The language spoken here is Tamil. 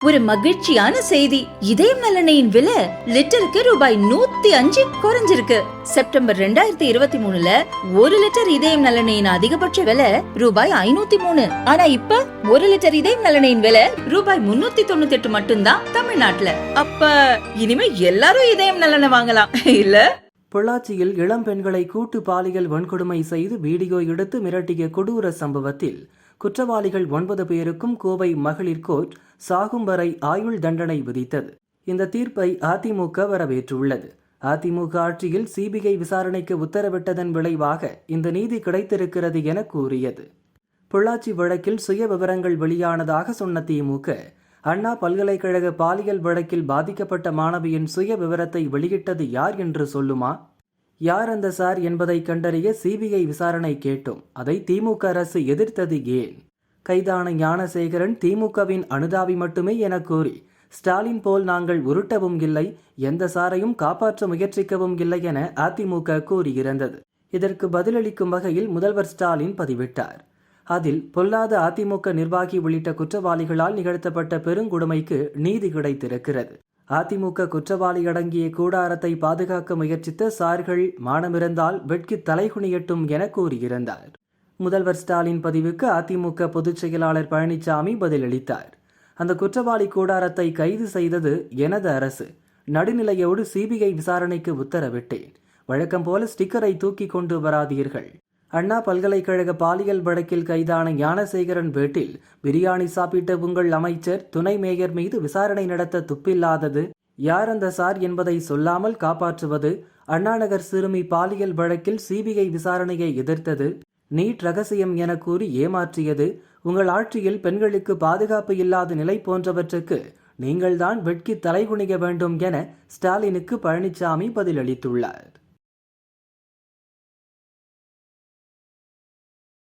ஒரு மகிழ்ச்சியான செய்தி. இதயம் நலனையின் விலை லிட்டருக்கு ரூபாய் 105 குறைஞ்சிருக்கு. செப்டம்பர் 2023ல 1 லிட்டர் இதயம் நலனையின் அதிகபட்ச விலை ரூபாய் 503. ஆனா இப்ப 1 லிட்டர் இதயம் நலனையின் விலை ரூபாய் 398 மட்டும்தான் தமிழ்நாட்டுல. அப்ப இனிமே எல்லாரும் இதயம் நலனை வாங்கலாம் இல்ல? பொள்ளாச்சியில் இளம் பெண்களை கூட்டு பாலியல் வன்கொடுமை செய்து வீடியோ எடுத்து மிரட்டிய கொடூர சம்பவத்தில் குற்றவாளிகள் 9 பேருக்கும் கோவை மகளிர் கோர்ட் சாகும் வரை ஆயுள் தண்டனை விதித்தது. இந்த தீர்ப்பை அதிமுக வரவேற்றுள்ளது. அதிமுக ஆட்சியில் சிபிஐ விசாரணைக்கு உத்தரவிட்டதன் விளைவாக இந்த நீதி கிடைத்திருக்கிறது என கூறியது. பொள்ளாச்சி வழக்கில் சுய விவரங்கள் வெளியானதாக சொன்ன திமுக, அண்ணா பல்கலைக்கழக பாலியல் வழக்கில் பாதிக்கப்பட்ட மாணவியின் சுய விவரத்தை வெளியிட்டது யார் என்று சொல்லுமா? யார் அந்த சார் என்பதை கண்டறிய சிபிஐ விசாரணை கேட்டோம். அதை திமுக அரசு எதிர்த்தது ஏன்? கைதான ஞானசேகரன் திமுகவின் அனுதாபி மட்டுமே என கூறி, ஸ்டாலின் போல் நாங்கள் உருட்டவும் இல்லை, எந்த சாரையும் காப்பாற்ற முயற்சிக்கவும் இல்லை என அதிமுக கூறியிருந்தது. இதற்கு பதிலளிக்கும் வகையில் முதல்வர் ஸ்டாலின் பதிவிட்டார். அதில் பொல்லாத அதிமுக நிர்வாகி உள்ளிட்ட குற்றவாளிகளால் நிகழ்த்தப்பட்ட பெருங்கொடுமைக்கு நீதி கிடைத்திருக்கிறது. அதிமுக குற்றவாளி அடங்கிய கூடாரத்தை பாதுகாக்க முயற்சித்த சார்கள் மானமிருந்தால் வெட்கி தலைகுனியட்டும் என கூறியிருந்தார். முதல்வர் ஸ்டாலின் பதிவுக்கு அதிமுக பொதுச் செயலாளர் பழனிசாமி பதிலளித்தார். அந்த குற்றவாளி கூடாரத்தை கைது செய்தது எனது அரசு. நடுநிலையோடு சிபிஐ விசாரணைக்கு உத்தரவிட்டேன். வழக்கம் போல ஸ்டிக்கரை தூக்கி கொண்டு வராதீர்கள். அண்ணா பல்கலைக்கழக பாலியல் வழக்கில் கைதான ஞானசேகரன் வீட்டில் பிரியாணி சாப்பிட்ட உங்கள் அமைச்சர் துணை மேயர் மீது விசாரணை நடத்த துப்பில்லாதது, யார் அந்த சார் என்பதை சொல்லாமல் காப்பாற்றுவது, அண்ணாநகர் சிறுமி பாலியல் வழக்கில் சிபிஐ விசாரணையை எதிர்த்தது, நீட் ரகசியம் என கூறி ஏமாற்றியது, உங்கள் ஆட்சியில் பெண்களுக்கு பாதுகாப்பு இல்லாத நிலை போன்றவற்றுக்கு நீங்கள்தான் வெட்கி தலைகுனிய வேண்டும் என ஸ்டாலினுக்கு பழனிசாமி பதிலளித்துள்ளார்.